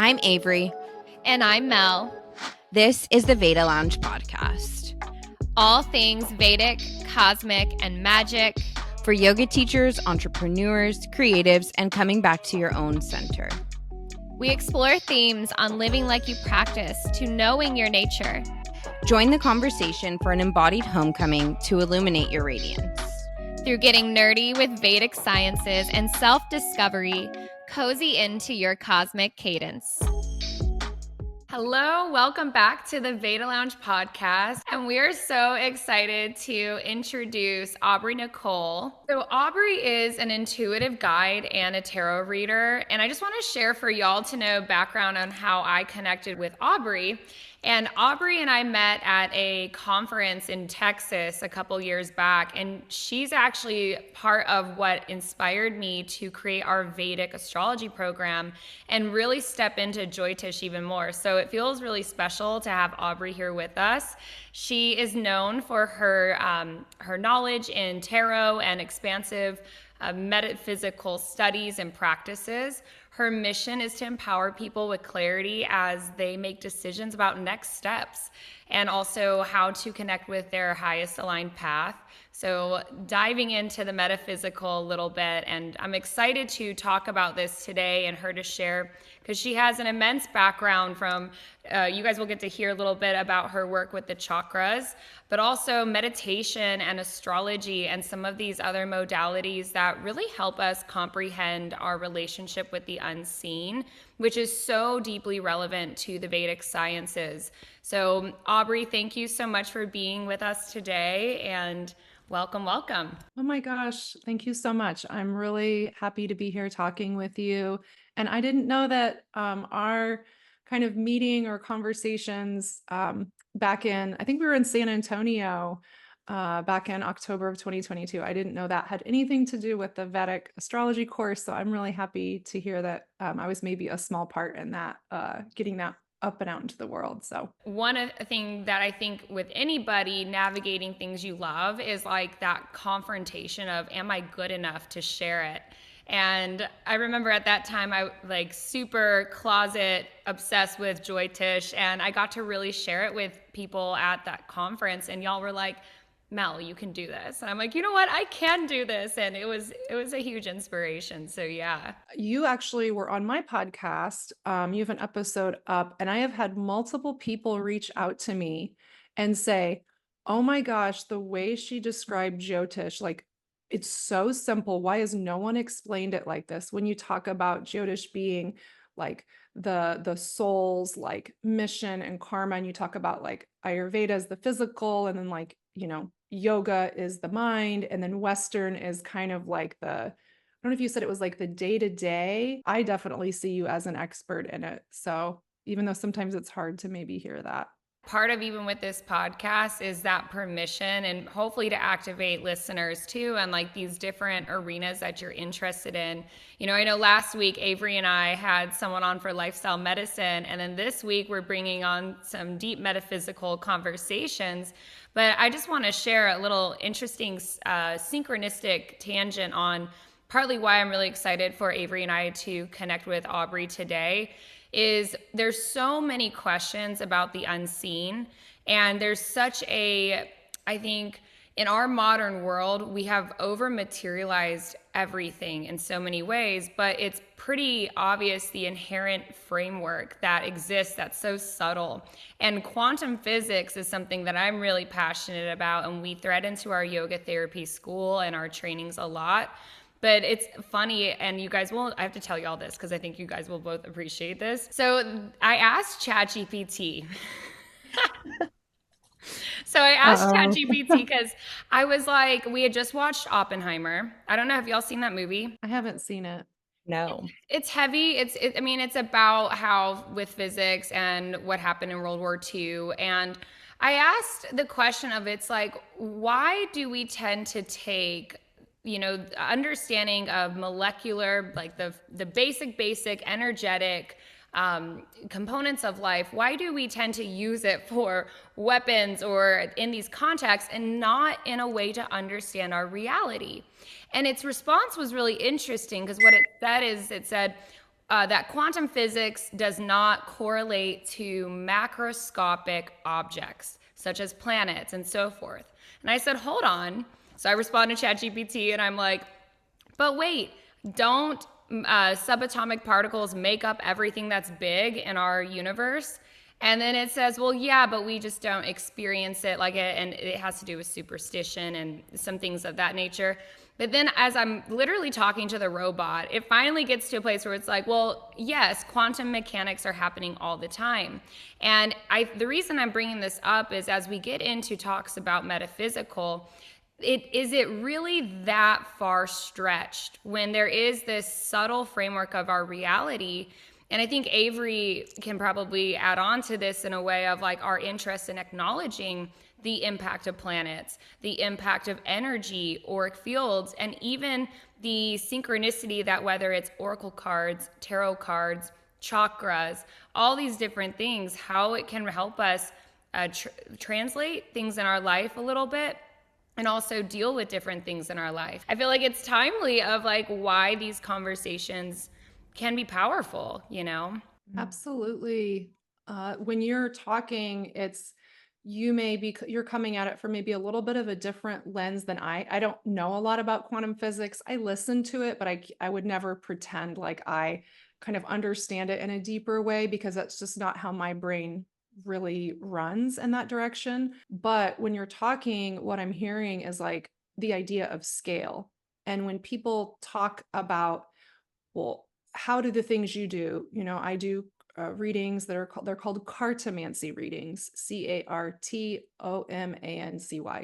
I'm Averie. And I'm Mel. This is the Veda Lounge Podcast. All things Vedic, cosmic, and magic. For yoga teachers, entrepreneurs, creatives, and coming back to your own center. We explore themes on living like you practice to knowing your nature. Join the conversation for an embodied homecoming to illuminate your radiance. Through getting nerdy with Vedic sciences and self-discovery, cozy into your cosmic cadence. Hello, welcome back to the Veda Lounge Podcast, and we are so excited to introduce Aubrey Nicole. So Aubrey is an intuitive guide and a tarot reader, and I just want to share for y'all to know background on how I connected with Aubrey. And Aubrey and I met at a conference in Texas a couple years back, and she's actually part of what inspired me to create our Vedic astrology program and really step into Jyotish even more. So it feels really special to have Aubrey here with us. She is known for her knowledge in tarot and expansive metaphysical studies and practices. Her mission is to empower people with clarity as they make decisions about next steps and also how to connect with their highest aligned path. So diving into the metaphysical a little bit, and I'm excited to talk about this today and her to share, because she has an immense background from, you guys will get to hear a little bit about her work with the chakras, but also meditation and astrology and some of these other modalities that really help us comprehend our relationship with the unseen, which is so deeply relevant to the Vedic sciences. So Aubrey, thank you so much for being with us today, and welcome. Oh my gosh, thank you so much. I'm really happy to be here talking with you. And I didn't know that our kind of meeting or conversations back in, I think we were in San Antonio back in October of 2022. I didn't know that had anything to do with the Vedic astrology course. So I'm really happy to hear that I was maybe a small part in that, getting that up and out into the world. So one of the thing that I think with anybody navigating things you love is like that confrontation of, am I good enough to share it? And I remember at that time I like super closet obsessed with Jyotish, and I got to really share it with people at that conference, and y'all were like, Mel, you can do this. And I'm like, you know what? I can do this. And it was a huge inspiration. So yeah. You actually were on my podcast. You have an episode up, and I have had multiple people reach out to me and say, oh my gosh, the way she described Jyotish, like, it's so simple. Why has no one explained it like this? When you talk about Jyotish being like the soul's like mission and karma, and you talk about like Ayurveda is the physical, and then like, you know, yoga is the mind, and then Western is kind of like the, I don't know if you said it was like the day-to-day. I definitely see you as an expert in it. So even though sometimes it's hard to maybe hear that. Part of even with this podcast is that permission, and hopefully to activate listeners too, and like these different arenas that you're interested in. You know, I know last week Averie and I had someone on for lifestyle medicine, and then this week we're bringing on some deep metaphysical conversations. But I just want to share a little interesting synchronistic tangent on partly why I'm really excited for Averie and I to connect with Aubrey today. Is there's so many questions about the unseen, and there's such a, I think in our modern world, we have over materialized everything in so many ways, but it's pretty obvious the inherent framework that exists that's so subtle. And quantum physics is something that I'm really passionate about, and we thread into our yoga therapy school and our trainings a lot. But it's funny, and you guys will, I have to tell you all this because I think you guys will both appreciate this. So I asked ChatGPT. ChatGPT because I was like, we had just watched Oppenheimer. I don't know, have y'all seen that movie? I haven't seen it. No. It's heavy. I mean, it's about how with physics and what happened in World War II. And I asked the question of, it's like, why do we tend to take, you know, understanding of molecular, like the basic energetic components of life, why do we tend to use it for weapons or in these contexts and not in a way to understand our reality? And its response was really interesting because what it said is, it said, that quantum physics does not correlate to macroscopic objects such as planets and so forth. And I said, hold on. So I responded to ChatGPT and I'm like, but wait, don't subatomic particles make up everything that's big in our universe? And then it says, well, yeah, but we just don't experience it like it, and it has to do with superstition and some things of that nature. But then as I'm literally talking to the robot, it finally gets to a place where it's like, well, yes, quantum mechanics are happening all the time. And the reason I'm bringing this up is as we get into talks about metaphysical, is it really that far stretched when there is this subtle framework of our reality? And I think Averie can probably add on to this in a way of like our interest in acknowledging the impact of planets, the impact of energy, auric fields, and even the synchronicity that whether it's oracle cards, tarot cards, chakras, all these different things, how it can help us translate things in our life a little bit and also deal with different things in our life. I feel like it's timely of like why these conversations can be powerful, you know? Absolutely. When you're talking, you're coming at it from maybe a little bit of a different lens than I don't know a lot about quantum physics. I listen to it, but I would never pretend like I kind of understand it in a deeper way because that's just not how my brain really runs in that direction. But when you're talking, what I'm hearing is like the idea of scale. And when people talk about, well, how do the things you do, I do readings that they're called Cartomancy readings, Cartomancy,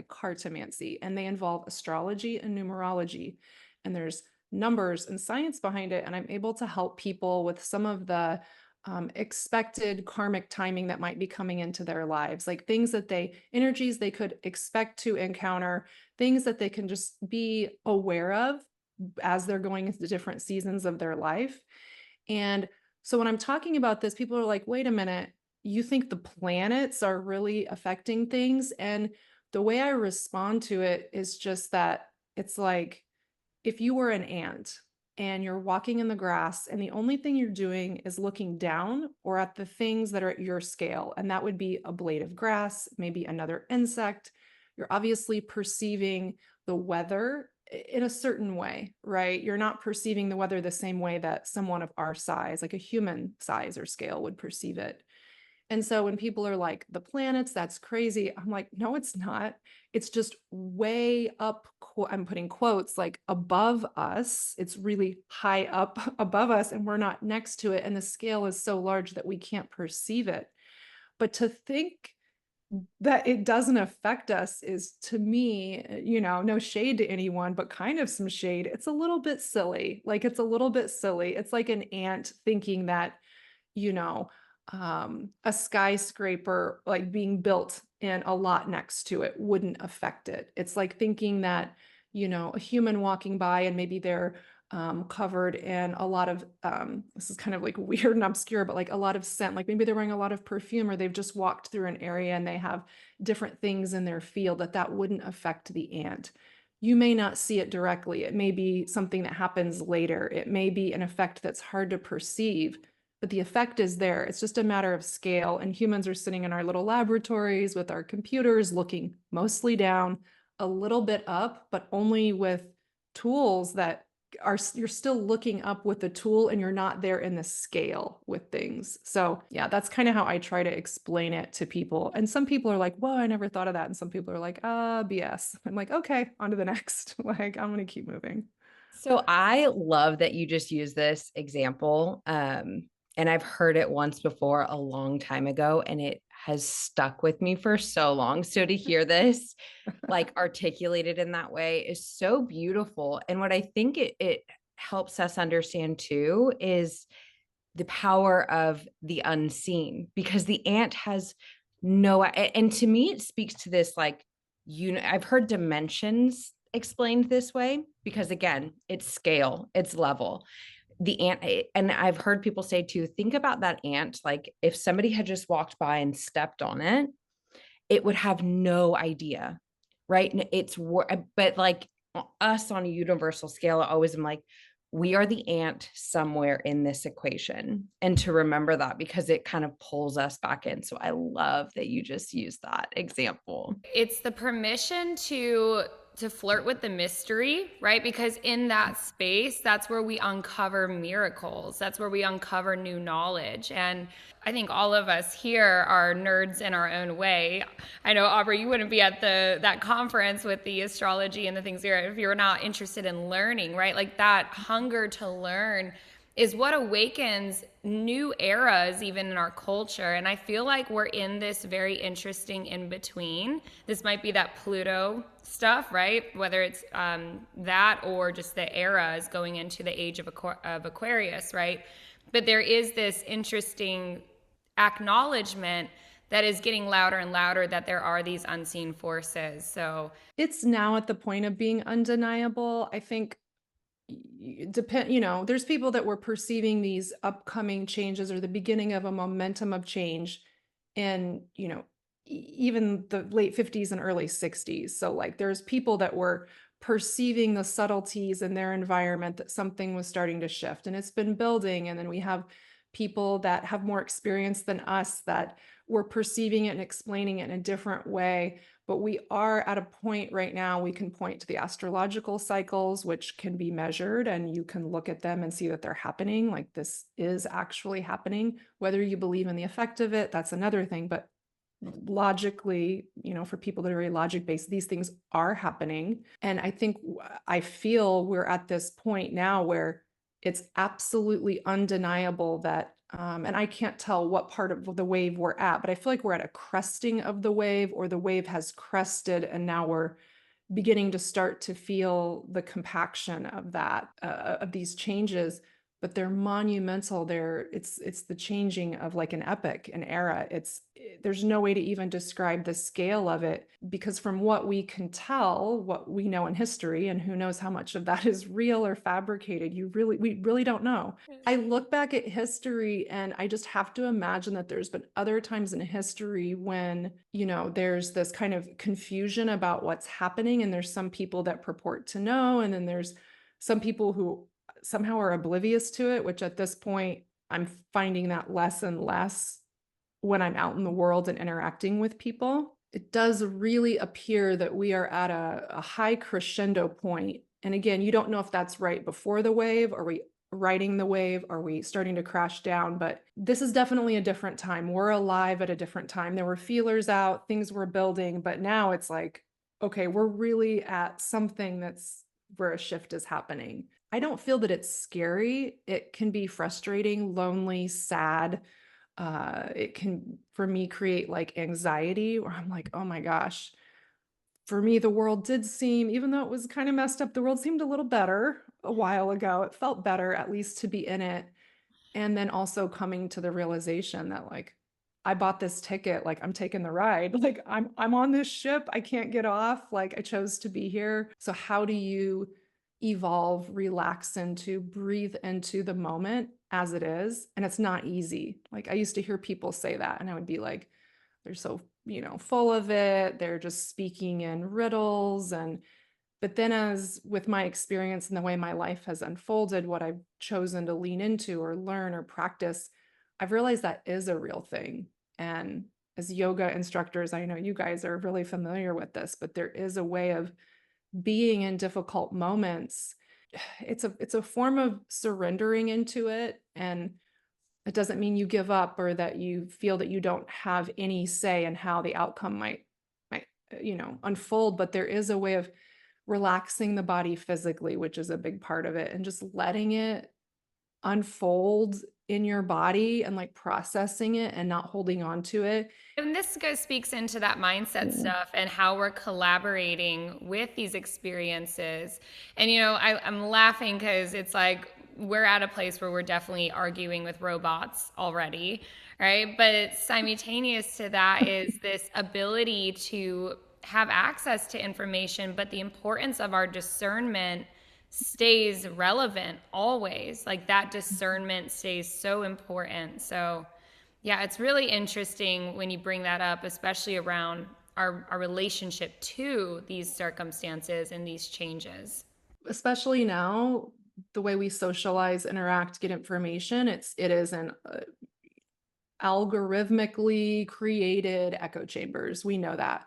Cartomancy, and they involve astrology and numerology. And there's numbers and science behind it. And I'm able to help people with some of the expected karmic timing that might be coming into their lives, like energies they could expect to encounter, things that they can just be aware of as they're going into different seasons of their life. And so when I'm talking about this, people are like, wait a minute, you think the planets are really affecting things? And the way I respond to it is just that it's like, if you were an ant and you're walking in the grass and the only thing you're doing is looking down or at the things that are at your scale, and that would be a blade of grass, maybe another insect, you're obviously perceiving the weather in a certain way, right? You're not perceiving the weather the same way that someone of our size, like a human size or scale, would perceive it. And so when people are like, the planets, that's crazy, I'm like, no, it's not. It's just way up, I'm putting quotes, like above us. It's really high up above us, and we're not next to it. And the scale is so large that we can't perceive it. But to think that it doesn't affect us is, to me, no shade to anyone, but kind of some shade. It's a little bit silly. It's a little bit silly. It's like an ant thinking that, a skyscraper like being built and a lot next to it wouldn't affect it. It's like thinking that, a human walking by and maybe they're covered in a lot of, this is kind of like weird and obscure, but like a lot of scent, like maybe they're wearing a lot of perfume or they've just walked through an area and they have different things in their field, that wouldn't affect the ant. You may not see it directly. It may be something that happens later. It may be an effect that's hard to perceive, but the effect is there. It's just a matter of scale. And humans are sitting in our little laboratories with our computers looking mostly down, a little bit up, but only with tools that you're still looking up with the tool and you're not there in the scale with things. So yeah, that's kind of how I try to explain it to people. And some people are like, whoa, I never thought of that. And some people are like, BS. I'm like, okay, on to the next. Like, I'm going to keep moving. So I love that you just use this example. And I've heard it once before a long time ago, and it has stuck with me for so long. So to hear this like articulated in that way is so beautiful. And what I think it helps us understand too is the power of the unseen, because the ant has and to me, it speaks to this, like, I've heard dimensions explained this way, because again, it's scale, it's level. The ant, and I've heard people say too, think about that ant, like if somebody had just walked by and stepped on it, it would have no idea, right? And but like us on a universal scale, I always am like, we are the ant somewhere in this equation. And to remember that, because it kind of pulls us back in. So I love that you just used that example. It's the permission to flirt with the mystery, right? Because in that space, that's where we uncover miracles. That's where we uncover new knowledge. And I think all of us here are nerds in our own way. I know, Aubrey, you wouldn't be at that conference with the astrology and the things here if you were not interested in learning, right? Like that hunger to learn is what awakens new eras even in our culture. And I feel like we're in this very interesting in between. This might be that Pluto stuff, right? Whether it's that or just the eras going into the age of Aquarius, right? But there is this interesting acknowledgement that is getting louder and louder that there are these unseen forces. So it's now at the point of being undeniable. I think there's people that were perceiving these upcoming changes or the beginning of a momentum of change in, even the late 50s and early 60s. So like there's people that were perceiving the subtleties in their environment that something was starting to shift, and it's been building. And then we have people that have more experience than us that were perceiving it and explaining it in a different way. But we are at a point right now, we can point to the astrological cycles, which can be measured, and you can look at them and see that they're happening. Like this is actually happening. Whether you believe in the effect of it, that's another thing. But logically, for people that are very logic based, these things are happening. And I feel we're at this point now where it's absolutely undeniable that and I can't tell what part of the wave we're at, but I feel like we're at a cresting of the wave, or the wave has crested and now we're beginning to start to feel the compaction of that, of these changes. But they're monumental. It's the changing of like an epic, an era. There's no way to even describe the scale of it, because from what we can tell, what we know in history, and who knows how much of that is real or fabricated, we really don't know. I look back at history and I just have to imagine that there's been other times in history when, there's this kind of confusion about what's happening, and there's some people that purport to know, and then there's some people who somehow are oblivious to it, which at this point, I'm finding that less and less when I'm out in the world and interacting with people. It does really appear that we are at a high crescendo point. And again, you don't know if that's right before the wave. Are we riding the wave? Are we starting to crash down? But this is definitely a different time. We're alive at a different time. There were feelers out, things were building, but now it's like, okay, we're really at something that's where a shift is happening. I don't feel that it's scary. It can be frustrating, lonely, sad. It can, for me, create like anxiety where I'm like, oh my gosh. For me, the world did seem, even though it was kind of messed up, the world seemed a little better a while ago. It felt better, at least, to be in it. And then also coming to the realization that like, I bought this ticket, like I'm taking the ride, like I'm on this ship, I can't get off, like I chose to be here. So how do you evolve, relax into, breathe into the moment as it is? And it's not easy. Like I used to hear people say that and I would be like, they're so, full of it. They're just speaking in riddles. But then as with my experience and the way my life has unfolded, what I've chosen to lean into or learn or practice, I've realized that is a real thing. And as yoga instructors, I know you guys are really familiar with this, but there is a way of being in difficult moments. It's a form of surrendering into it. And it doesn't mean you give up or that you feel that you don't have any say in how the outcome might unfold, but there is a way of relaxing the body physically, which is a big part of it, and just letting it unfold in your body and like processing it and not holding on to it. And this speaks into that mindset stuff and how we're collaborating with these experiences. And, I'm laughing because it's like we're at a place where we're definitely arguing with robots already, right? But simultaneous to that is this ability to have access to information, but the importance of our discernment stays relevant always. Like that discernment stays so important. So yeah, it's really interesting when you bring that up, especially around our relationship to these circumstances and these changes. Especially now, the way we socialize, interact, get information, it is an algorithmically created echo chambers. We know that.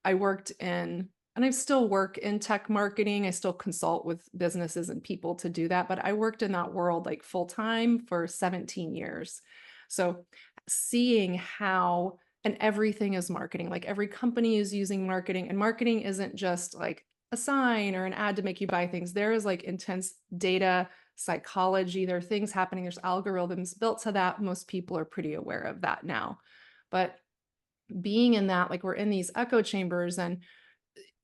I worked in, and I still work in tech marketing. I still consult with businesses and people to do that, but I worked in that world like full time for 17 years. So seeing how, and everything is marketing, like every company is using marketing, and marketing isn't just like a sign or an ad to make you buy things. There is like intense data psychology. There are things happening. There's algorithms built to that. Most people are pretty aware of that now. But being in that, like we're in these echo chambers, and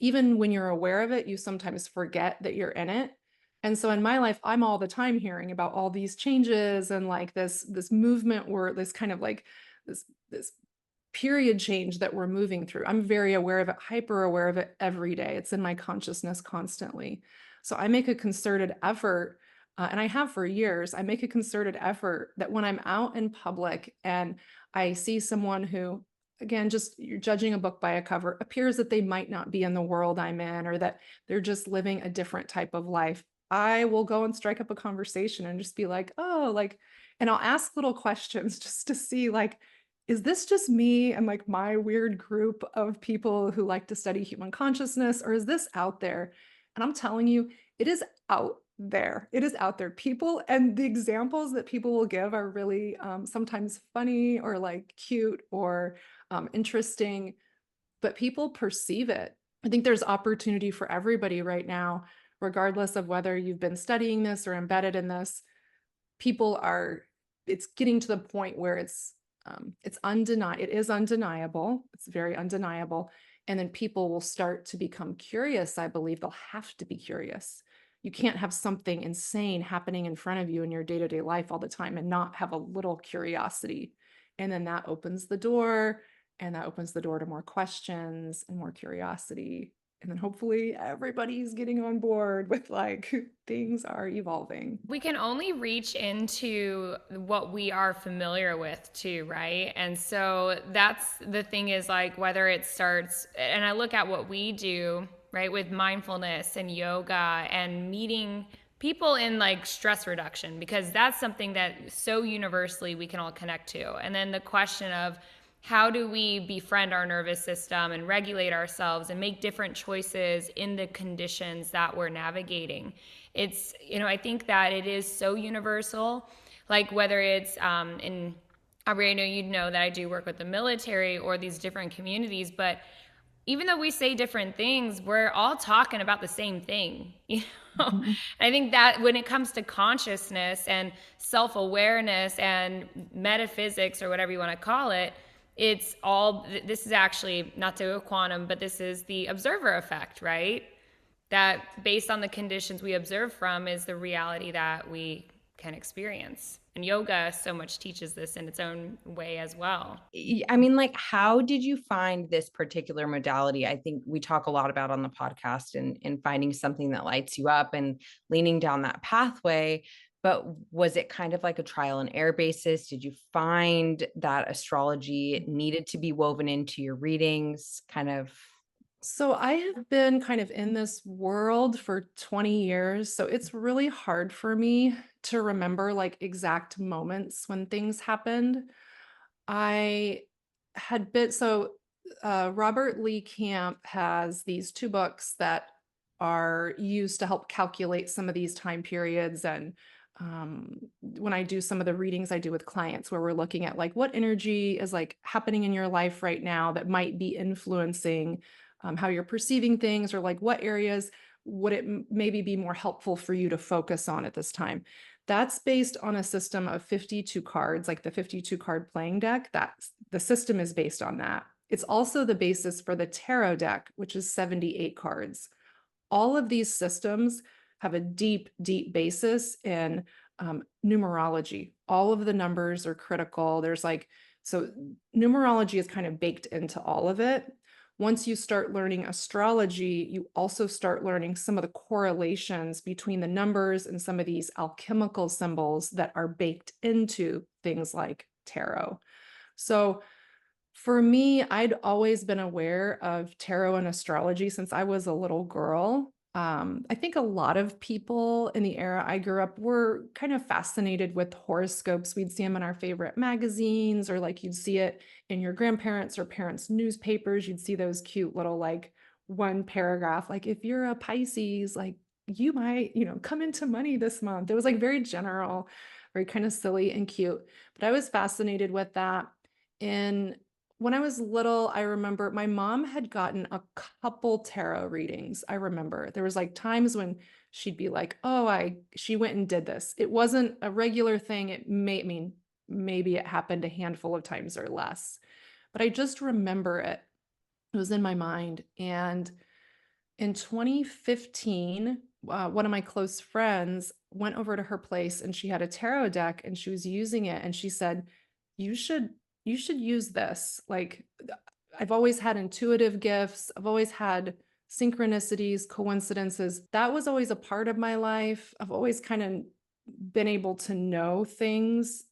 even when you're aware of it, you sometimes forget that you're in it. And so in my life, I'm all the time hearing about all these changes and like this movement, or this kind of like this period change that we're moving through. I'm very aware of it, hyper aware of it every day. It's in my consciousness constantly. So I make a concerted effort, and I have for years, I make a concerted effort that when I'm out in public and I see someone who, again, just you're judging a book by a cover, appears that they might not be in the world I'm in, or that they're just living a different type of life, I will go and strike up a conversation and just be like, oh, like, and I'll ask little questions just to see, like, is this just me and like my weird group of people who like to study human consciousness, or is this out there? And I'm telling you, it is out there. It is out there. People, and the examples that people will give are really sometimes funny or like cute or interesting, but people perceive it. I think there's opportunity for everybody right now, regardless of whether you've been studying this or embedded in this. People are, it's getting to the point where it's undeniable. It is undeniable. It's very undeniable. And then people will start to become curious. I believe they'll have to be curious. You can't have something insane happening in front of you in your day-to-day life all the time and not have a little curiosity. And then that opens the door, and that opens the door to more questions and more curiosity. And then hopefully everybody's getting on board with like things are evolving. We can only reach into what we are familiar with too, right? And so that's the thing, is like whether it starts, and I look at what we do, right, with mindfulness and yoga and meeting people in like stress reduction, because that's something that so universally we can all connect to. And then the question of, how do we befriend our nervous system and regulate ourselves and make different choices in the conditions that we're navigating? It's, I think that it is so universal, like whether it's in Aubrey, I know you know that I do work with the military or these different communities, but even though we say different things, we're all talking about the same thing. Mhm. I think that when it comes to consciousness and self-awareness and metaphysics, or whatever you want to call it, it's all, this is actually not to go quantum, but this is the observer effect, right? That based on the conditions we observe from is the reality that we can experience. And yoga so much teaches this in its own way as well. I mean, like, how did you find this particular modality? I think we talk a lot about on the podcast, and finding something that lights you up and leaning down that pathway. But was it kind of like a trial and error basis? Did you find that astrology needed to be woven into your readings? Kind of. So I have been kind of in this world for 20 years. So it's really hard for me to remember like exact moments when things happened. I had been, so Robert Lee Camp has these two books that are used to help calculate some of these time periods. And when I do some of the readings I do with clients, where we're looking at like what energy is like happening in your life right now that might be influencing how you're perceiving things, or like what areas would it maybe be more helpful for you to focus on at this time. That's based on a system of 52 cards, like the 52 card playing deck. That's the system is based on that. It's also the basis for the tarot deck, which is 78 cards. All of these systems have a deep, deep basis in numerology. All of the numbers are critical. There's like, so numerology is kind of baked into all of it. Once you start learning astrology, you also start learning some of the correlations between the numbers and some of these alchemical symbols that are baked into things like tarot. So for me, I'd always been aware of tarot and astrology since I was a little girl. I think a lot of people in the era I grew up were kind of fascinated with horoscopes. We'd see them in our favorite magazines, or like you'd see it in your grandparents' or parents' newspapers. You'd see those cute little like one paragraph, like if you're a Pisces, like you might, come into money this month. It was like very general, very kind of silly and cute. But I was fascinated with that. And when I was little, I remember my mom had gotten a couple tarot readings. I remember there was like times when she'd be like, "Oh, she went and did this." It wasn't a regular thing. Maybe it happened a handful of times or less, but I just remember it. It was in my mind. And in 2015, one of my close friends went over to her place and she had a tarot deck and she was using it. And she said, you should use this. Like, I've always had intuitive gifts. I've always had synchronicities, coincidences. That was always a part of my life. I've always kind of been able to know things,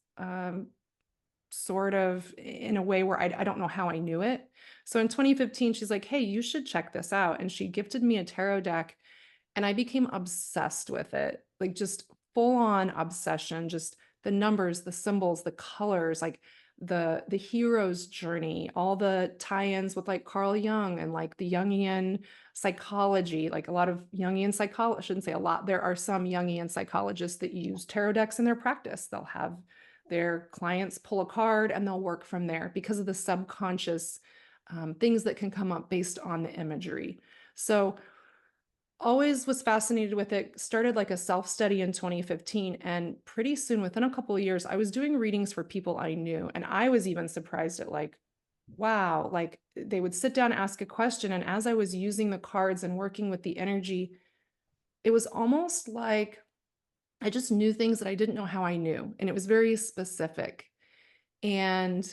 sort of in a way where I don't know how I knew it. So in 2015, she's like, "Hey, you should check this out." And she gifted me a tarot deck and I became obsessed with it. Like just full on obsession, just the numbers, the symbols, the colors, like the hero's journey, all the tie-ins with like Carl Jung and like the Jungian psychology, like a lot of Jungian psychology, I shouldn't say a lot. There are some Jungian psychologists that use tarot decks in their practice. They'll have their clients pull a card and they'll work from there because of the subconscious things that can come up based on the imagery. So always was fascinated with it, started like a self-study in 2015. And pretty soon, within a couple of years, I was doing readings for people I knew. And I was even surprised at like, wow, like they would sit down, ask a question. And as I was using the cards and working with the energy, it was almost like I just knew things that I didn't know how I knew. And it was very specific. And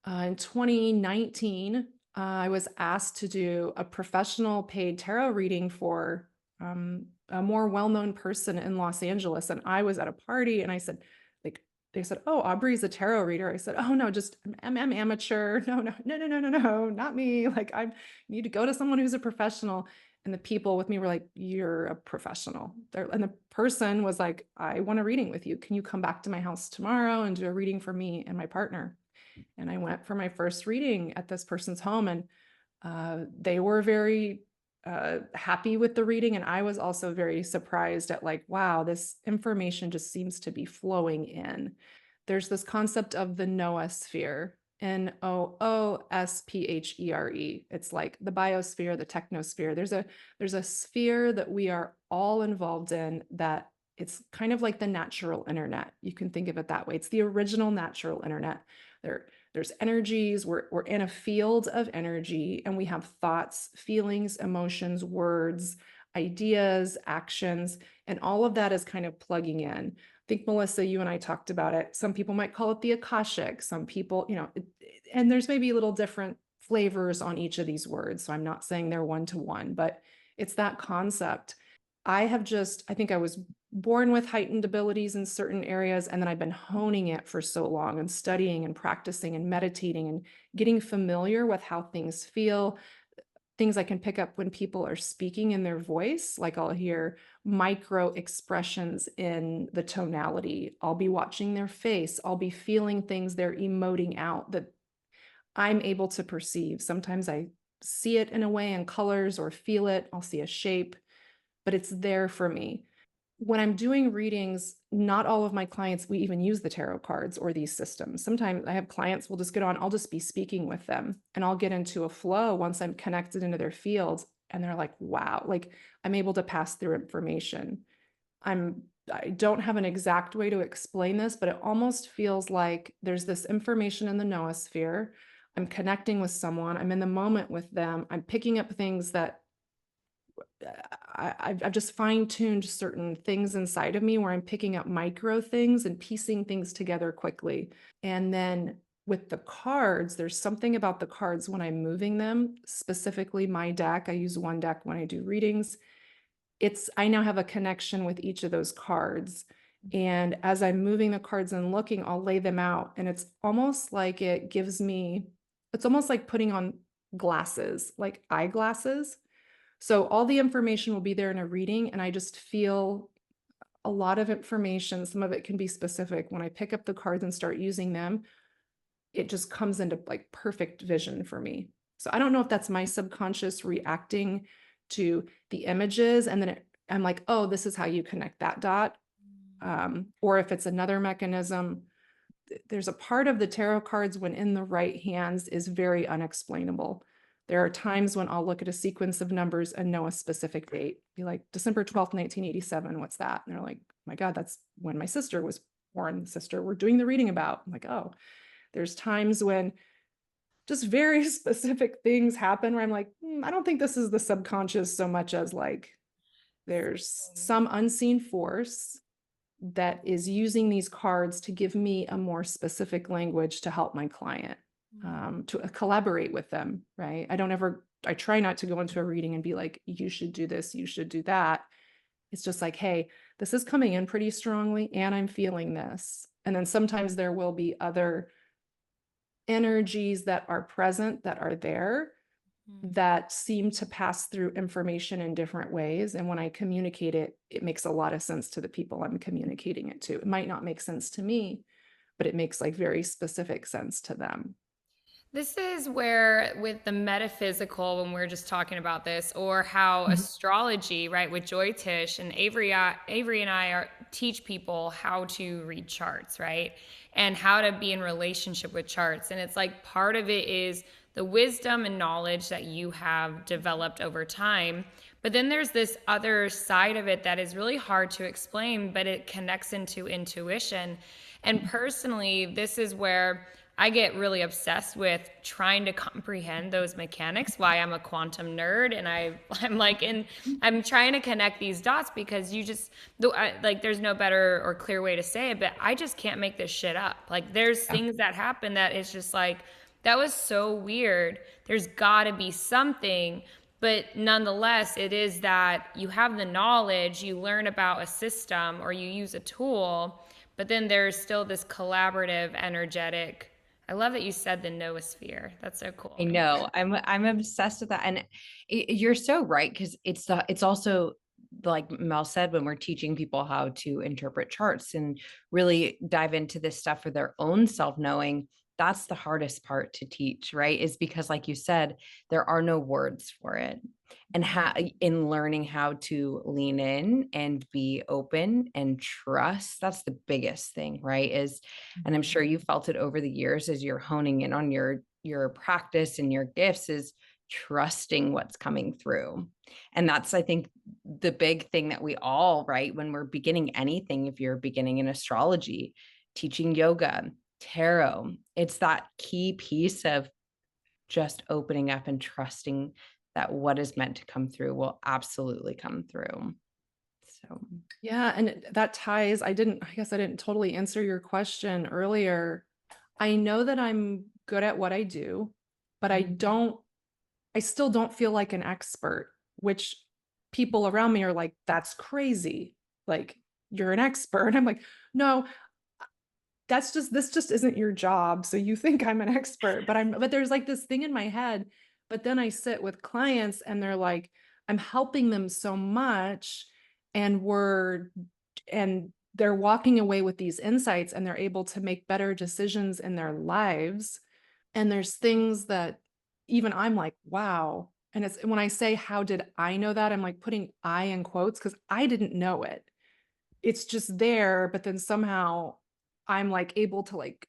in 2019, I was asked to do a professional paid tarot reading for a more well-known person in Los Angeles. And I was at a party and I said, like, they said, "Oh, Aubrey's a tarot reader." I said, "Oh, no, just I'm amateur. No, not me. Like, I need to go to someone who's a professional." And the people with me were like, "You're a professional." And the person was like, "I want a reading with you. Can you come back to my house tomorrow and do a reading for me and my partner?" And I went for my first reading at this person's home, and they were very happy with the reading. And I was also very surprised at like, wow, this information just seems to be flowing in. There's this concept of the noosphere, Noosphere. It's like the biosphere, the technosphere. There's a sphere that we are all involved in that it's kind of like the natural internet. You can think of it that way. It's the original natural internet. There's energies. We're in a field of energy, and we have thoughts, feelings, emotions, words, ideas, actions, and all of that is kind of plugging in. I think, Melissa, you and I talked about it. Some people might call it the Akashic. Some people, and there's maybe little different flavors on each of these words. So I'm not saying they're one-to-one, but it's that concept. I think I was born with heightened abilities in certain areas, and then I've been honing it for so long and studying and practicing and meditating and getting familiar with how things feel, things I can pick up when people are speaking in their voice. Like I'll hear micro expressions in the tonality. I'll be watching their face. I'll be feeling things they're emoting out that I'm able to perceive. Sometimes I see it in a way in colors or feel it. I'll see a shape, but it's there for me. When I'm doing readings, not all of my clients, we even use the tarot cards or these systems. Sometimes I have clients will just get on, I'll just be speaking with them and I'll get into a flow once I'm connected into their fields. And they're like, wow, like I'm able to pass through information. I don't have an exact way to explain this, but it almost feels like there's this information in the noosphere. I'm connecting with someone. I'm in the moment with them. I'm picking up things that I've just fine-tuned certain things inside of me where I'm picking up micro things and piecing things together quickly. And then with the cards, there's something about the cards when I'm moving them, specifically my deck. I use one deck when I do readings. I now have a connection with each of those cards. And as I'm moving the cards and looking, I'll lay them out. And it's almost like it's almost like putting on glasses, like eyeglasses. So all the information will be there in a reading, and I just feel a lot of information. Some of it can be specific. When I pick up the cards and start using them, it just comes into like perfect vision for me. So I don't know if that's my subconscious reacting to the images, and then I'm like, oh, this is how you connect that dot. Or if it's another mechanism. There's a part of the tarot cards when in the right hands is very unexplainable. There are times when I'll look at a sequence of numbers and know a specific date. Be like, December 12th, 1987, what's that? And they're like, oh my God, that's when my sister was born. Sister, we're doing the reading about. I'm like, oh. There's times when just very specific things happen where I'm like, I don't think this is the subconscious so much as like there's some unseen force that is using these cards to give me a more specific language to help my client, to collaborate with them, right? I try not to go into a reading and be like, you should do this, you should do that. It's just like, hey, this is coming in pretty strongly and I'm feeling this. And then sometimes there will be other energies that are present, that are there, that seem to pass through information in different ways. And when I communicate it, it makes a lot of sense to the people I'm communicating it to. It might not make sense to me, but it makes like very specific sense to them. This is where, with the metaphysical, when we're just talking about this, or how astrology, right, with Joy Tish and Avery and I teach people how to read charts, right, and how to be in relationship with charts. And it's like part of it is the wisdom and knowledge that you have developed over time. But then there's this other side of it that is really hard to explain, but it connects into intuition. And personally, this is where I get really obsessed with trying to comprehend those mechanics, why I'm a quantum nerd. And I'm trying to connect these dots because there's no better or clear way to say it, but I just can't make this shit up. Like there's things that happen that it's just like, that was so weird. There's gotta be something, but nonetheless, it is that you have the knowledge, you learn about a system or you use a tool, but then there's still this collaborative, energetic. I love that you said the noosphere. That's so cool. I know. I'm obsessed with that. And you're so right, because it's also like Mel said, when we're teaching people how to interpret charts and really dive into this stuff for their own self-knowing, that's the hardest part to teach, right? Is because, like you said, there are no words for it. And in learning how to lean in and be open and trust, that's the biggest thing, right? And I'm sure you felt it over the years as you're honing in on your practice and your gifts, is trusting what's coming through. And that's, I think, the big thing that we all, right, when we're beginning anything, if you're beginning in astrology, teaching yoga, tarot, it's that key piece of just opening up and trusting that what is meant to come through will absolutely come through. So, yeah. And that ties, I guess I didn't totally answer your question earlier. I know that I'm good at what I do, but I still don't feel like an expert, which people around me are like, that's crazy. Like, you're an expert. I'm like, no, this just isn't your job. So you think I'm an expert, but there's like this thing in my head. But then I sit with clients and they're like, I'm helping them so much, and they're walking away with these insights and they're able to make better decisions in their lives. And there's things that even I'm like, wow. And it's when I say, how did I know that? I'm like putting I in quotes because I didn't know it. It's just there, but then somehow I'm like able to like,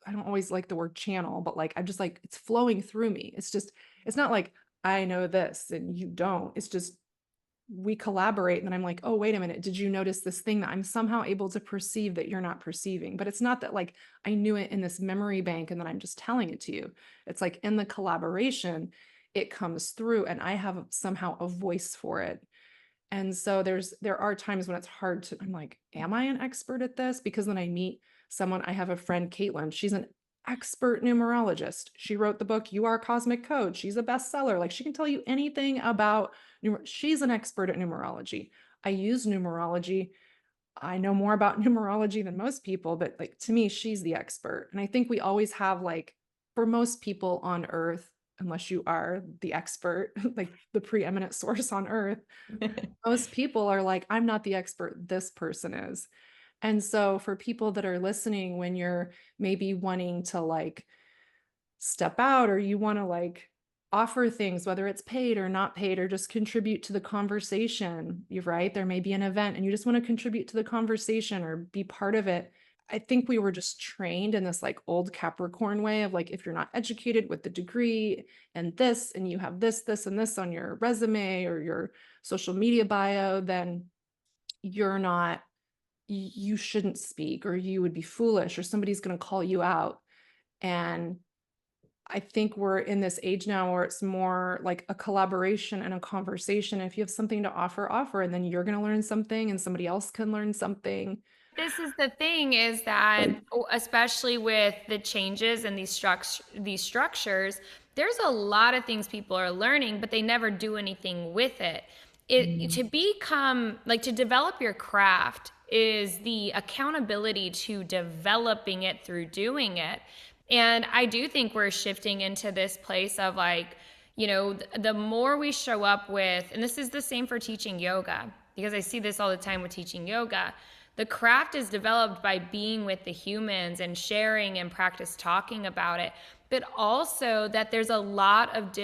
I don't always like the word channel, but like, I'm just like, it's flowing through me. It's not like I know this and you don't. It's just, we collaborate. And then I'm like, oh, wait a minute. Did you notice this thing that I'm somehow able to perceive that you're not perceiving? But it's not that like I knew it in this memory bank and then I'm just telling it to you. It's like in the collaboration, it comes through and I have somehow a voice for it. And so there are times when it's hard to, I'm like, am I an expert at this? Because then I meet someone, I have a friend, Caitlin, she's an expert numerologist. She wrote the book, You Are Cosmic Code. She's a bestseller. Like she can tell you anything about, she's an expert at numerology. I use numerology. I know more about numerology than most people, but like to me, she's the expert. And I think we always have like, for most people on earth unless you are the expert, like the preeminent source on earth. Most people are like, I'm not the expert, this person is. And so for people that are listening, when you're maybe wanting to like step out, or you want to like offer things, whether it's paid or not paid, or just contribute to the conversation, you're right. There may be an event and you just want to contribute to the conversation or be part of it. I think we were just trained in this like old Capricorn way of like, if you're not educated with the degree and this, and you have this, this, and this on your resume or your social media bio, then you're not, you shouldn't speak, or you would be foolish, or somebody's going to call you out. And I think we're in this age now where it's more like a collaboration and a conversation. If you have something to offer, offer, and then you're going to learn something and somebody else can learn something. This is the thing, is that especially with the changes and these structures, there's a lot of things people are learning, but they never do anything with it. To become like, to develop your craft is the accountability to developing it through doing it. And I do think we're shifting into this place of like, the more we show up with, and this is the same for teaching yoga, because I see this all the time with teaching yoga. The craft is developed by being with the humans and sharing and practice talking about it, but also that there's a lot of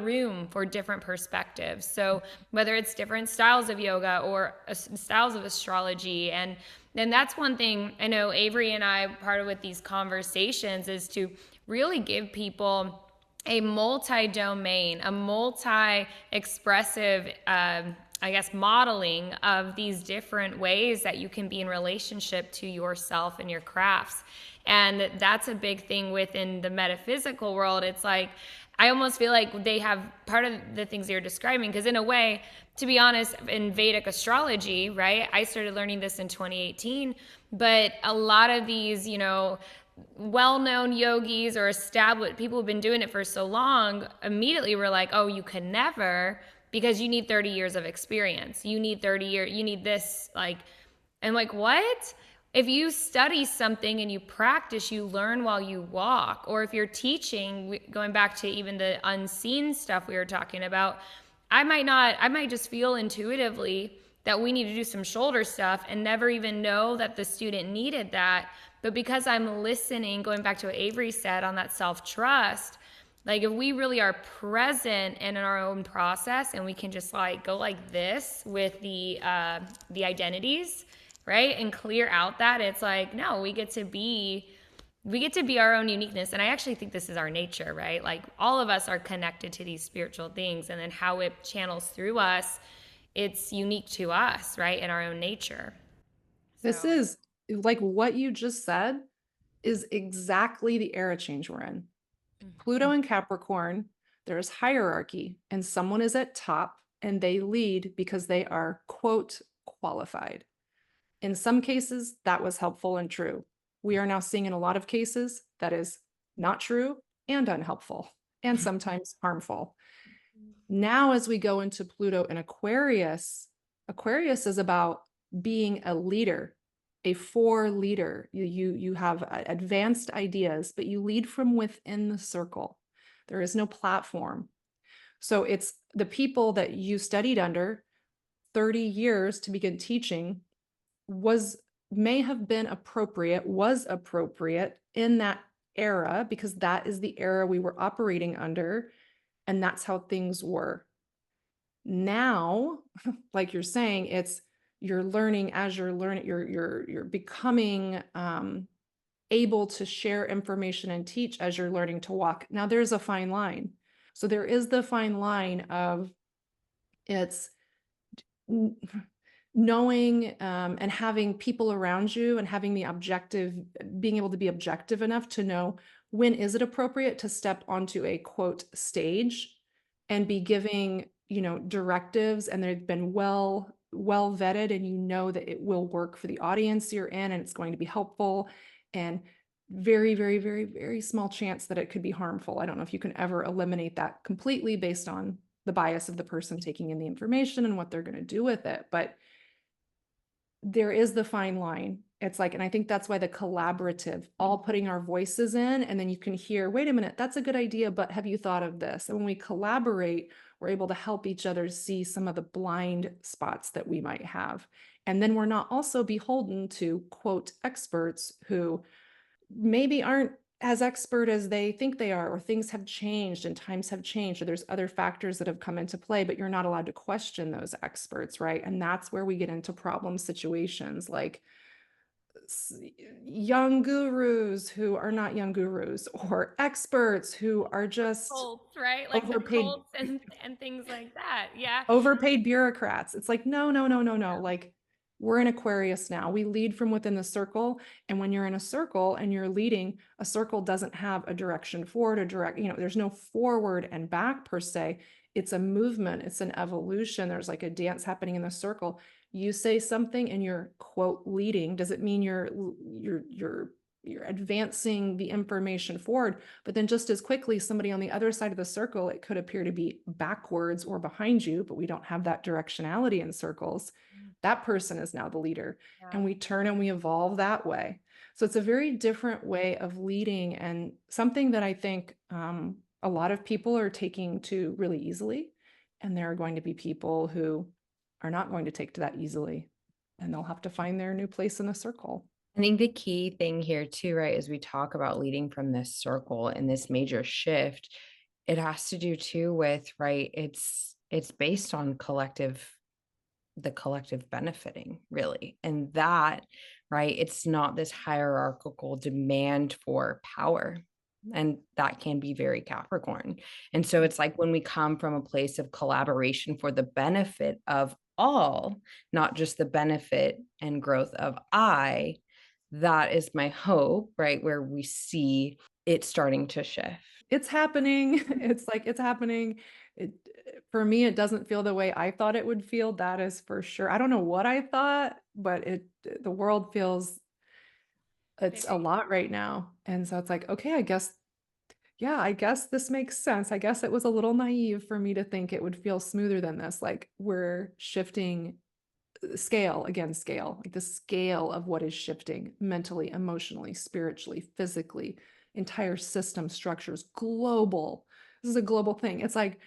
room for different perspectives. So whether it's different styles of yoga or styles of astrology, and that's one thing I know Averie and I, part of with these conversations, is to really give people a multi-domain, a multi-expressive, modeling of these different ways that you can be in relationship to yourself and your crafts. And that's a big thing within the metaphysical world. It's like, I almost feel like they have part of the things you're describing, because in a way, to be honest, in Vedic astrology, right? I started learning this in 2018, but a lot of these, well-known yogis or established people who've been doing it for so long immediately were like, oh, you can never, because you need 30 years of experience. You need 30 years, you need this, like, and like, what? If you study something and you practice, you learn while you walk. Or if you're teaching, going back to even the unseen stuff we were talking about, I might just feel intuitively that we need to do some shoulder stuff and never even know that the student needed that. But because I'm listening, going back to what Averie said on that self-trust, like if we really are present and in our own process, and we can just like go like this with the identities, right? And clear out that, it's like, no, we get to be our own uniqueness. And I actually think this is our nature, right? Like all of us are connected to these spiritual things, and then how it channels through us, it's unique to us, right? In our own nature. This is like what you just said is exactly the era change we're in. Pluto and Capricorn, there's hierarchy, and someone is at top and they lead because they are, quote, qualified. In some cases, that was helpful and true. We are now seeing in a lot of cases that is not true and unhelpful and sometimes harmful. Now, as we go into Pluto and Aquarius, Aquarius is about being a leader, a leader. You have advanced ideas, but you lead from within the circle. There is no platform. So it's the people that you studied under 30 years to begin teaching was appropriate in that era, because that is the era we were operating under, and that's how things were. Now, like you're saying, it's you're learning as you're learning, you're becoming able to share information and teach as you're learning to walk. Now there's a fine line. So there is the fine line of it's knowing and having people around you and having the being able to be objective enough to know when is it appropriate to step onto a quote stage and be giving, directives, and they've been well vetted, and you know that it will work for the audience you're in and it's going to be helpful, and very, very, very, very small chance that it could be harmful. I don't know if you can ever eliminate that completely based on the bias of the person taking in the information and what they're going to do with it, but there is the fine line. It's like, and I think that's why the collaborative, all putting our voices in, and then you can hear, wait a minute, that's a good idea, but have you thought of this? And when we collaborate, we're able to help each other see some of the blind spots that we might have. And then we're not also beholden to quote experts who maybe aren't as expert as they think they are, or things have changed and times have changed, or there's other factors that have come into play, but you're not allowed to question those experts, right? And that's where we get into problem situations like young gurus who are not young gurus, or experts who are just Cults, right? Like the overpaid cults and things like that. Yeah. overpaid bureaucrats. It's like, no, no, no, no, no. Yeah. Like, we're in Aquarius now. We lead from within the circle. And when you're in a circle and you're leading, a circle doesn't have a direction forward, a direct, there's no forward and back per se. It's a movement, it's an evolution. There's like a dance happening in the circle. You say something and you're quote leading. Does it mean you're advancing the information forward? But then just as quickly, somebody on the other side of the circle, it could appear to be backwards or behind you, but we don't have that directionality in circles. That person is now the leader. Yeah. And we turn and we evolve that way. So it's a very different way of leading, and something that I think a lot of people are taking to really easily. And there are going to be people who are not going to take to that easily, and they'll have to find their new place in the circle. I think the key thing here too, right, as we talk about leading from this circle and this major shift, it has to do too with, right, it's based on the collective benefiting, really. And that, right, it's not this hierarchical demand for power. And that can be very Capricorn. And so it's like when we come from a place of collaboration for the benefit of all, not just the benefit and growth of I, that is my hope, right? Where we see it starting to shift. It's happening. It's like, it's happening. For me, it doesn't feel the way I thought it would feel. That is for sure. I don't know what I thought, but the world feels, it's a lot right now. And so it's like, okay, I guess this makes sense. I guess it was a little naive for me to think it would feel smoother than this. Like, we're shifting scale, like the scale of what is shifting mentally, emotionally, spiritually, physically, entire system structures, global. This is a global thing. It's like,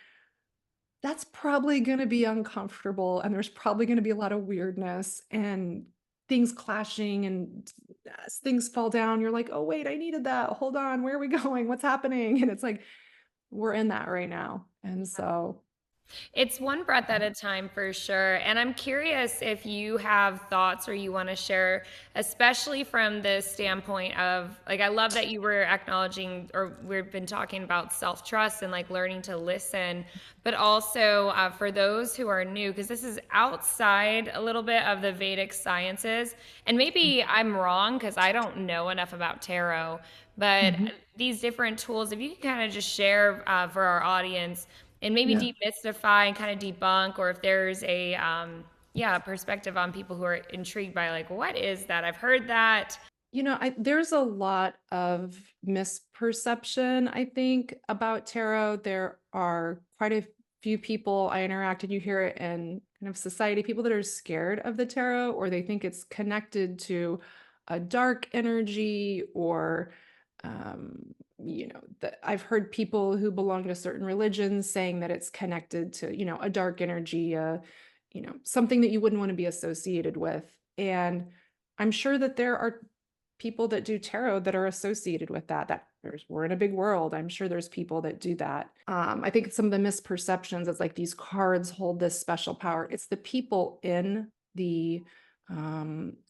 that's probably going to be uncomfortable, and there's probably going to be a lot of weirdness and things clashing, and as things fall down, you're like, oh wait, I needed that. Hold on, where are we going? What's happening? And it's like, we're in that right now. And so It's one breath at a time for sure. And I'm curious if you have thoughts or you want to share, especially from the standpoint of, like, I love that you were acknowledging, or we've been talking about self-trust and like learning to listen, but also for those who are new, because this is outside a little bit of the Vedic sciences. And maybe I'm wrong because I don't know enough about tarot, but these different tools, if you can kind of just share for our audience, and maybe demystify and kind of debunk, or if there's a perspective on people who are intrigued by, like, what is that? I've heard that. There's a lot of misperception, I think, about tarot. There are quite a few people I interact, and you hear it in kind of society, people that are scared of the tarot, or they think it's connected to a dark energy, or I've heard people who belong to certain religions saying that it's connected to, a dark energy, something that you wouldn't want to be associated with. And I'm sure that there are people that do tarot that are associated with that we're in a big world. I'm sure there's people that do that. I think some of the misperceptions, it's like these cards hold this special power. It's the people in the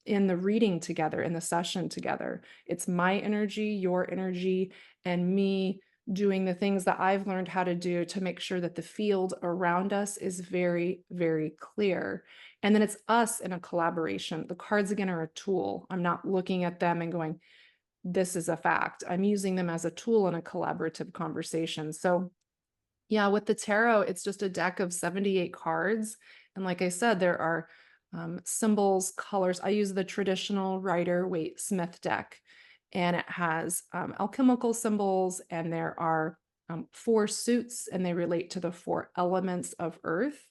reading together, in the session together. It's my energy, your energy, and me doing the things that I've learned how to do to make sure that the field around us is very, very clear. And then it's us in a collaboration. The cards, again, are a tool. I'm not looking at them and going, this is a fact. I'm using them as a tool in a collaborative conversation. So yeah, with the tarot, it's just a deck of 78 cards. And like I said, there are symbols, colors. I use the traditional Rider-Waite-Smith deck, and it has alchemical symbols, and there are 4 suits, and they relate to the 4 elements of earth.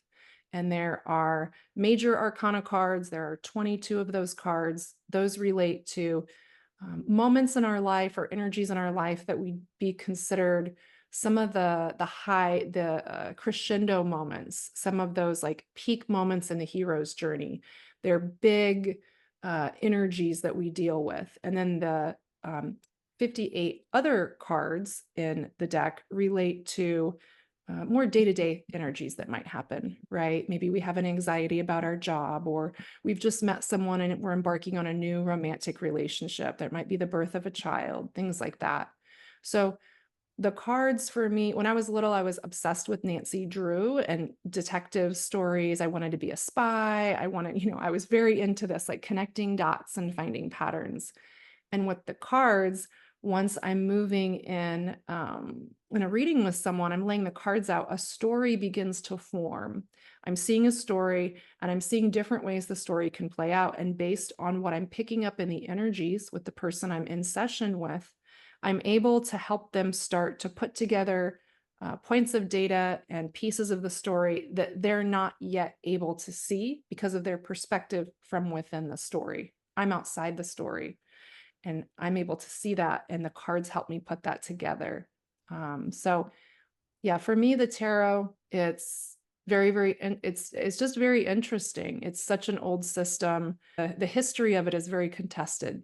And there are major arcana cards. There are 22 of those cards. Those relate to moments in our life or energies in our life that would be considered some of the crescendo moments, some of those like peak moments in the hero's journey. They're big energies that we deal with. And then the 58 other cards in the deck relate to more day-to-day energies that might happen, right? Maybe we have an anxiety about our job, or we've just met someone and we're embarking on a new romantic relationship. There might be the birth of a child, things like that. So the cards for me, when I was little, I was obsessed with Nancy Drew and detective stories. I wanted to be a spy. I was very into this, like connecting dots and finding patterns. And with the cards, once I'm moving in a reading with someone, I'm laying the cards out, a story begins to form. I'm seeing a story and I'm seeing different ways the story can play out. And based on what I'm picking up in the energies with the person I'm in session with, I'm able to help them start to put together points of data and pieces of the story that they're not yet able to see because of their perspective from within the story. I'm outside the story. And I'm able to see that, and the cards help me put that together. So yeah, for me, the tarot, it's it's just very interesting. It's such an old system. The history of it is very contested.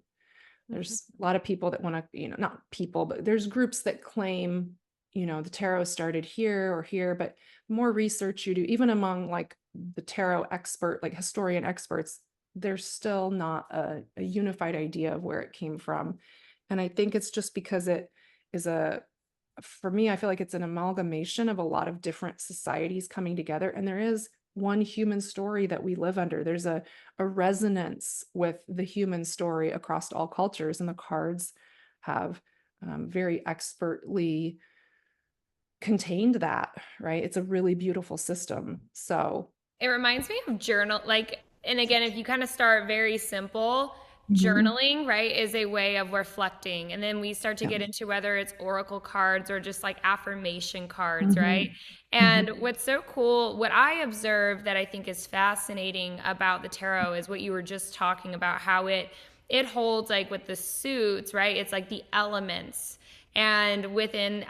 There's a lot of people that want to, not people, but there's groups that claim, the tarot started here or here, but the more research you do, even among like the tarot expert, like historian experts, there's still not a unified idea of where it came from. And I think it's just because it is for me, I feel like it's an amalgamation of a lot of different societies coming together. And there is one human story that we live under. There's a resonance with the human story across all cultures. And the cards have very expertly contained that, right? It's a really beautiful system. So It reminds me of and again, if you kind of start very simple, Mhm. journaling, right, is a way of reflecting. And then we start to Yeah. get into whether it's oracle cards or just like affirmation cards, right? Mhm. And Mhm. what's so cool, what I observe that I think is fascinating about the tarot is what you were just talking about, how it holds like with the suits, right? It's like the elements. And within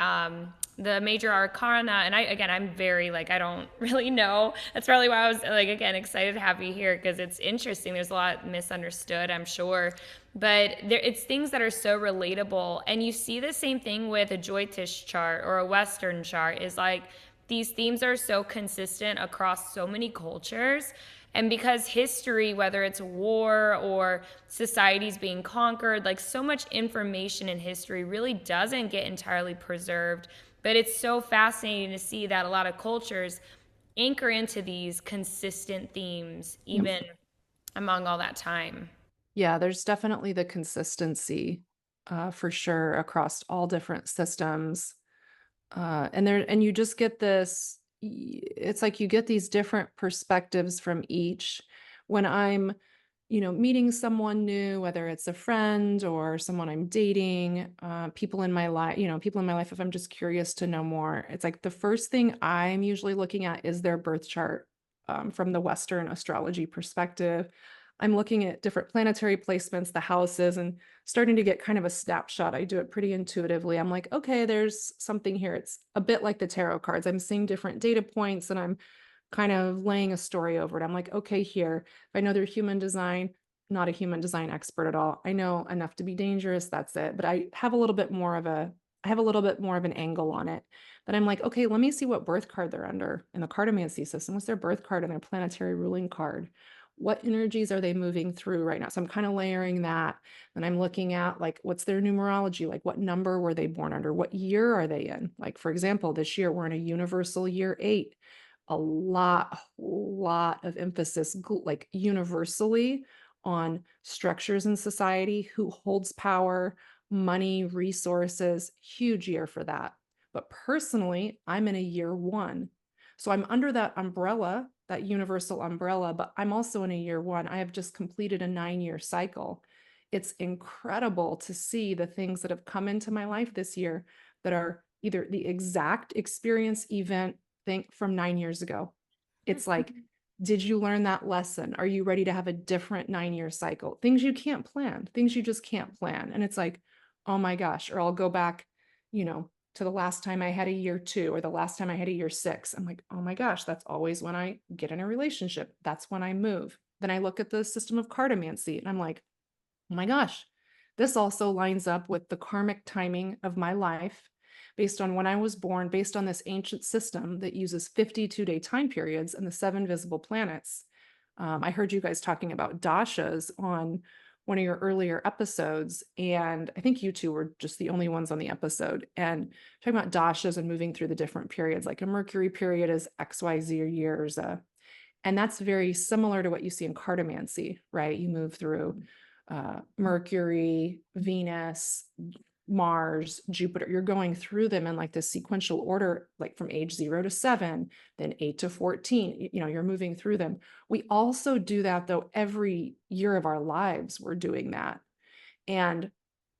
the major arcana, and I'm very like, I don't really know. That's probably why I was like, again, excited to have you here, because it's interesting. There's a lot misunderstood, I'm sure, but it's things that are so relatable. And you see the same thing with a Jyotish chart or a Western chart, is like these themes are so consistent across so many cultures. And because history, whether it's war or societies being conquered, like so much information in history really doesn't get entirely preserved. But it's so fascinating to see that a lot of cultures anchor into these consistent themes, Yep. even among all that time. Yeah, there's definitely the consistency for sure across all different systems. And you just get it's like you get these different perspectives from each. When I'm meeting someone new, whether it's a friend or someone I'm dating, people in my life, if I'm just curious to know more, it's like the first thing I'm usually looking at is their birth chart from the Western astrology perspective. I'm looking at different planetary placements, the houses, and starting to get kind of a snapshot. I do it pretty intuitively. I'm like, okay, there's something here. It's a bit like the tarot cards. I'm seeing different data points and I'm kind of laying a story over it. I'm like, okay, here, if I know they're human design, not a human design expert at all. I know enough to be dangerous. That's it. But I have a little bit more of an angle on it. That I'm like, okay, let me see what birth card they're under in the cartomancy system. What's their birth card and their planetary ruling card? What energies are they moving through right now? So I'm kind of layering that. And I'm looking at like, what's their numerology? Like, what number were they born under? What year are they in? Like, for example, this year we're in a universal year 8. A lot of emphasis, like universally, on structures in society, who holds power, money, resources. Huge year for that. But personally, I'm in a year 1. So I'm under that umbrella, that universal umbrella, but I'm also in a year 1. I have just completed a 9-year cycle. It's incredible to see the things that have come into my life this year that are either the exact experience event think from 9 years ago. It's like, did you learn that lesson? Are you ready to have a different 9-year cycle? Things you can't plan, things you just can't plan. And it's like, oh my gosh, or I'll go back, to the last time I had a year 2 or the last time I had a year 6. I'm like, oh my gosh, that's always when I get in a relationship. That's when I move. Then I look at the system of cartomancy and I'm like, oh my gosh, this also lines up with the karmic timing of my life based on when I was born, based on this ancient system that uses 52-day time periods and the 7 visible planets. I heard you guys talking about dashas on one of your earlier episodes, and I think you two were just the only ones on the episode. And talking about dashas and moving through the different periods, like a Mercury period is XYZ years. And that's very similar to what you see in cartomancy, right? You move through Mercury, Venus, Mars, Jupiter. You're going through them in like this sequential order, like from age 0 to 7, then 8 to 14. You're moving through them. We also do that though every year of our lives. We're doing that. And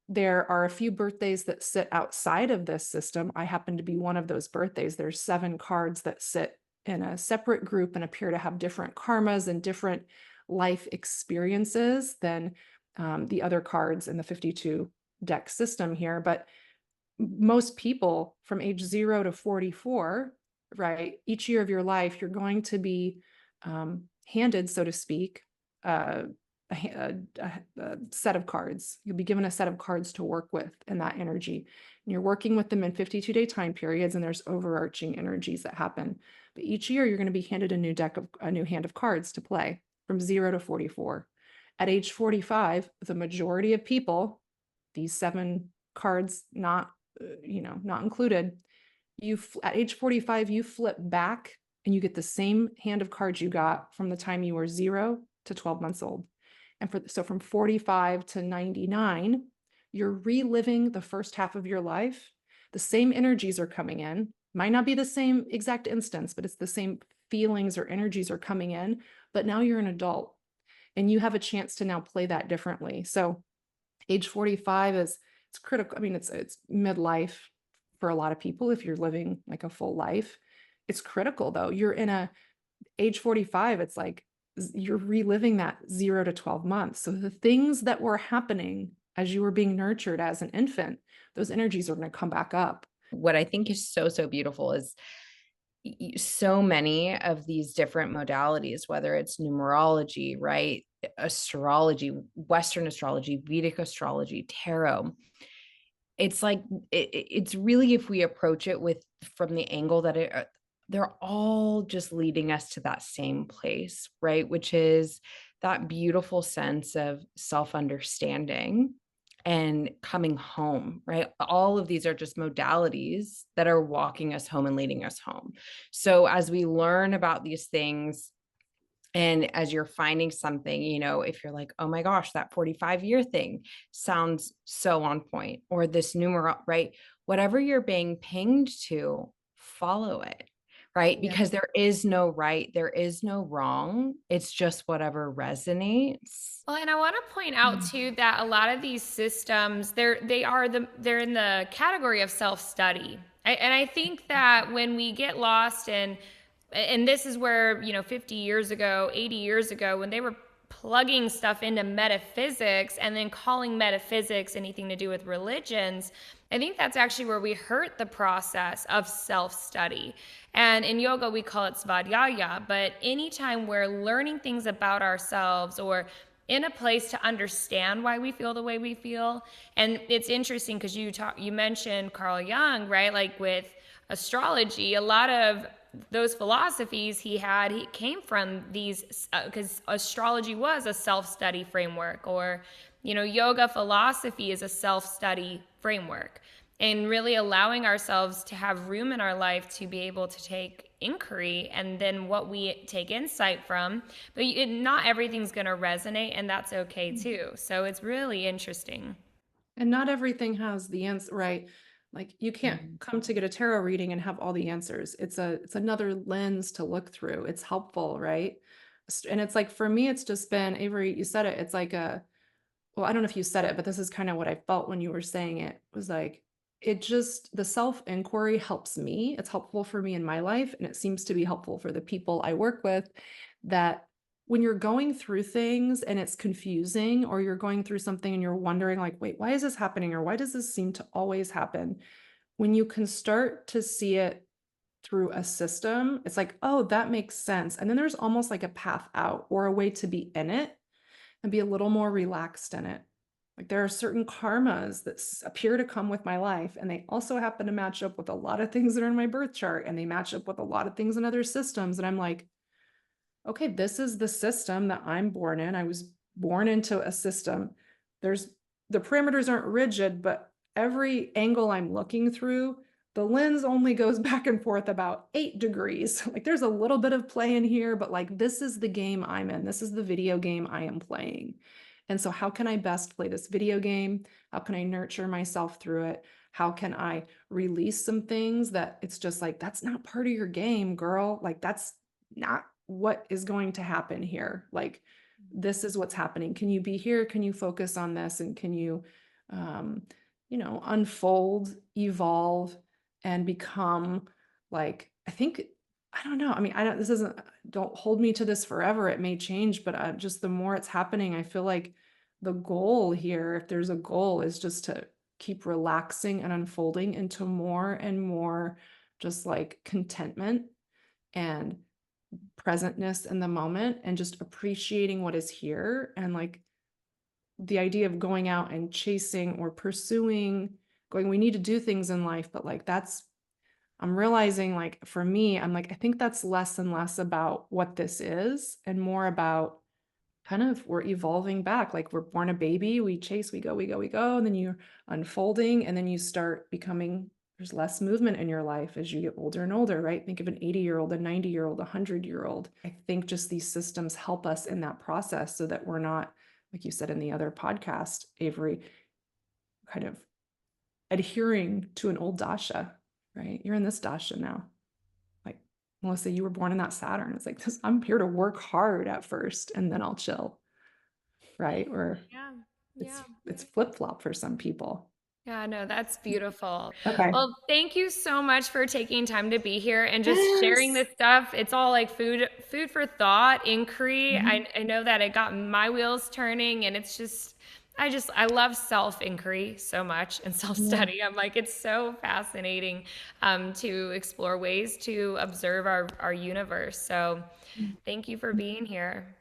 there are a few birthdays that sit outside of this system. I happen to be one of those birthdays. There's 7 cards that sit in a separate group and appear to have different karmas and different life experiences than the other cards in the 52 deck system here. But most people from age 0 to 44, right, each year of your life, you're going to be handed, so to speak, a set of cards. You'll be given a set of cards to work with in that energy. And you're working with them in 52-day time periods, and there's overarching energies that happen. But each year you're going to be handed a new hand of cards to play from 0 to 44. At age 45, the majority of people, these 7 cards not included, at age 45, you flip back and you get the same hand of cards you got from the time you were 0 to 12 months old. And so from 45 to 99, you're reliving the first half of your life. The same energies are coming in. Might not be the same exact instance, but it's the same feelings or energies are coming in. But now you're an adult and you have a chance to now play that differently. So age 45 it's critical. I mean, it's midlife for a lot of people if you're living like a full life. It's critical though. You're in age 45, it's like you're reliving that 0 to 12 months. So the things that were happening as you were being nurtured as an infant, those energies are going to come back up. What I think is so, so beautiful is so many of these different modalities, whether it's numerology, right? Astrology, Western astrology, Vedic astrology, tarot. It's like, it's really, if we approach it from the angle that they're all just leading us to that same place, right? Which is that beautiful sense of self-understanding and coming home, right? All of these are just modalities that are walking us home and leading us home. So as we learn about these things, and as you're finding something, if you're like, oh my gosh, that 45-year thing sounds so on point, or this right? Whatever you're being pinged to, follow it, right? Yeah. Because there is no right, there is no wrong. It's just whatever resonates. Well, and I want to point out too that a lot of these systems, they're in the category of self-study. And I think that when we get lost and this is where, 50 years ago, 80 years ago, when they were plugging stuff into metaphysics and then calling metaphysics anything to do with religions, I think that's actually where we hurt the process of self-study. And in yoga, we call it svadhyaya, but anytime we're learning things about ourselves or in a place to understand why we feel the way we feel. And it's interesting because you mentioned Carl Jung, right? Like with astrology, a lot of those philosophies he came from these, because astrology was a self-study framework, or, yoga philosophy is a self-study framework, and really allowing ourselves to have room in our life to be able to take inquiry and then what we take insight from. But not everything's going to resonate, and that's okay too. So it's really interesting. And not everything has the answer, right? Like you can't come to get a tarot reading and have all the answers. It's another lens to look through. It's helpful, right? And it's like, for me, it's just been, Avery, you said it. It's like well, I don't know if you said it, but this is kind of what I felt when you were saying it. Was like, the self-inquiry helps me. It's helpful for me in my life, and it seems to be helpful for the people I work with, that when you're going through things and it's confusing, or you're going through something and you're wondering like, wait, why is this happening? Or why does this seem to always happen? When you can start to see it through a system, it's like, oh, that makes sense. And then there's almost like a path out or a way to be in it and be a little more relaxed in it. Like there are certain karmas that appear to come with my life, and they also happen to match up with a lot of things that are in my birth chart, and they match up with a lot of things in other systems. And I'm like, okay, this is the system that I'm born in. I was born into a system. The parameters aren't rigid, but every angle I'm looking through, the lens only goes back and forth about 8 degrees. Like there's a little bit of play in here, but like this is the game I'm in. This is the video game I am playing. And so how can I best play this video game? How can I nurture myself through it? How can I release some things that it's just like, that's not part of your game, girl. Like that's not what is going to happen here. Like this is what's happening. Can you be here? Can you focus on this? And can you, unfold, evolve, and become like, I don't know. I mean, don't hold me to this forever. It may change, but just the more it's happening, I feel like the goal here, if there's a goal, is just to keep relaxing and unfolding into more and more just like contentment and presentness in the moment, and just appreciating what is here. And like the idea of going out and chasing or pursuing, we need to do things in life, but like I'm realizing, like for me, I'm like, I think that's less and less about what this is and more about kind of we're evolving back. Like we're born a baby, we chase, we go, and then you're unfolding, and then you start becoming, there's less movement in your life as you get older and older, right? Think of an 80-year-old, a 90-year-old, a 100-year-old. I think just these systems help us in that process so that we're not, like you said in the other podcast, Avery, kind of adhering to an old dasha, right? You're in this dasha now. Like Melissa, you were born in that Saturn. It's like this, I'm here to work hard at first and then I'll chill, right? Or it's flip-flop for some people. Yeah, no, that's beautiful. Okay. Well, thank you so much for taking time to be here and just sharing this stuff. It's all like food for thought, inquiry. I know that it got my wheels turning, and it's just, I love self-inquiry so much and self-study. I'm like, it's so fascinating to explore ways to observe our universe. So thank you for being here.